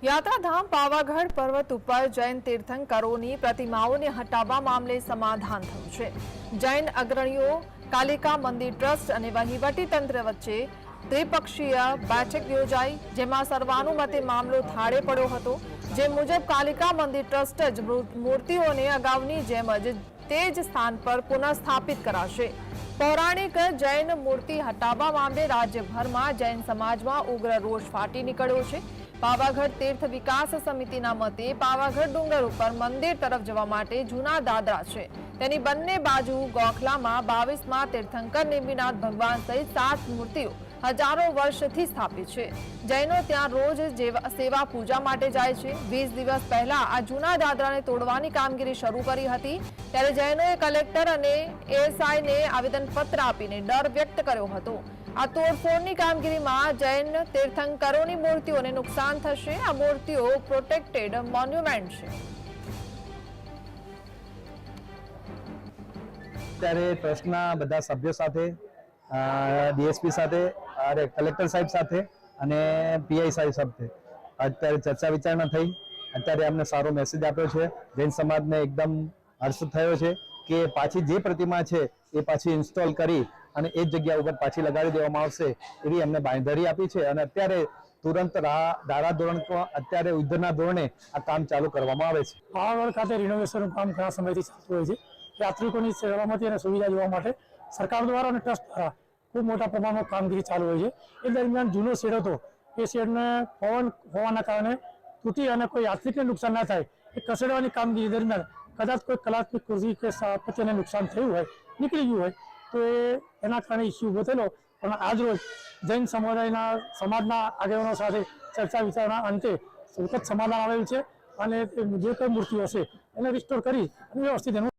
યાત્રાધામ પાવાગઢ પર્વત ઉપર જૈન તીર્થંકરોની પ્રતિમાઓને હટાવવા મામલે સમાધાન થયું છે। જૈન અગ્રણીઓ, કાલિકા મંદિર ટ્રસ્ટ અને વહીવટી તંત્ર વચ્ચે ત્રિપક્ષીય બેઠક યોજાઈ, જેમાં સર્વાનુમતે મામલો થાળે પડ્યો હતો। જે મુજબ કાલિકા મંદિર ટ્રસ્ટ જ મૂર્તિઓને અગાઉની જેમ જ તે જ સ્થાન પર પુનઃસ્થાપિત કરાશે। પૌરાણિક જૈન મૂર્તિ હટાવવા મામલે રાજ્યભરમાં જૈન સમાજમાં ઉગ્ર રોષ ફાટી નીકળ્યો છે। પાવાગઢ તીર્થ વિકાસ સમિતિના મતે પાવાગઢ ડુંગર ઉપર મંદિર તરફ જવા માટે જૂના દાદરા છે, તેની બંને બાજુ ગોખલામાં 22માં તીર્થંકર નેમિનાથ ભગવાન સહિત 7 મૂર્તિઓ હજારો વર્ષથી સ્થાપિત છે। જૈનો ત્યાં રોજ સેવા પૂજા માટે જાય છે। 20 દિવસ પહેલા આ જૂના દાદરાને તોડવાની કામગીરી શરૂ કરી હતી, ત્યારે જૈનોએ કલેક્ટર અને એએસઆઈને આવેદનપત્ર આપીને ડર વ્યક્ત કર્યો હતો। આ તોડફોડની કામગીરીમાં જૈન તીર્થંકરોની મૂર્તિઓને નુકસાન થશે। આ મૂર્તિઓ પ્રોટેક્ટેડ મોન્યુમેન્ટ છે। ત્યારે ટ્રસ્ટના બધા સભ્યો સાથે, ડીએસપી સાથે, કલેક્ટર સાહેબ સાથે અને પીઆઈ સાહેબ સાથે અત્યારે ચર્ચા વિચારણા થઈ। અત્યારે અમને સારો મેસેજ આપ્યો છે। જૈન સમાજને એકદમ હર્ષ થયો છે કે પાછી જે પ્રતિમા છે એ પાછી ઇન્સ્ટોલ કરી અને એ જ જગ્યા ઉપર પાછી લગાડી દેવામાં આવશે એવી અમને બાંયધરી આપી છે। અને અત્યારે તુરંત ધારા ધોરણ અત્યારે યુદ્ધના ધોરણે આ કામ ચાલુ કરવામાં આવે છે। પાવાગઢ ખાતે રિનોવેશનનું કામ ઘણા સમયથી ચાલતું હોય છે। યાત્રિકોની સલામતી અને સુવિધા જોવા માટે સરકાર દ્વારા અને ટ્રસ્ટ દ્વારા ખૂબ મોટા પ્રમાણમાં કામગીરી ચાલુ હોય છે। એ દરમિયાન જૂનો શેડ હતો, એ શેડને પવન હોવાના કારણે તૂટી અને કોઈ યાત્રિકને નુકસાન ના થાય એ ખસેડવાની કામગીરી દરમિયાન કદાચ કોઈ કલાત્મક કૃષિ કે સ્થાપત્યને નુકસાન થયું હોય, નીકળી ગયું હોય તો એના કારણે ઇસ્યુ ઉભો થયેલો। પણ આજરોજ જૈન સમાજના આગેવાનો સાથે ચર્ચા વિચારણા અંતે સુખદ સમાધાન આવેલ છે અને જે કોઈ મૂર્તિઓ હશે એને રિસ્ટોર કરી અને વ્યવસ્થિત એનું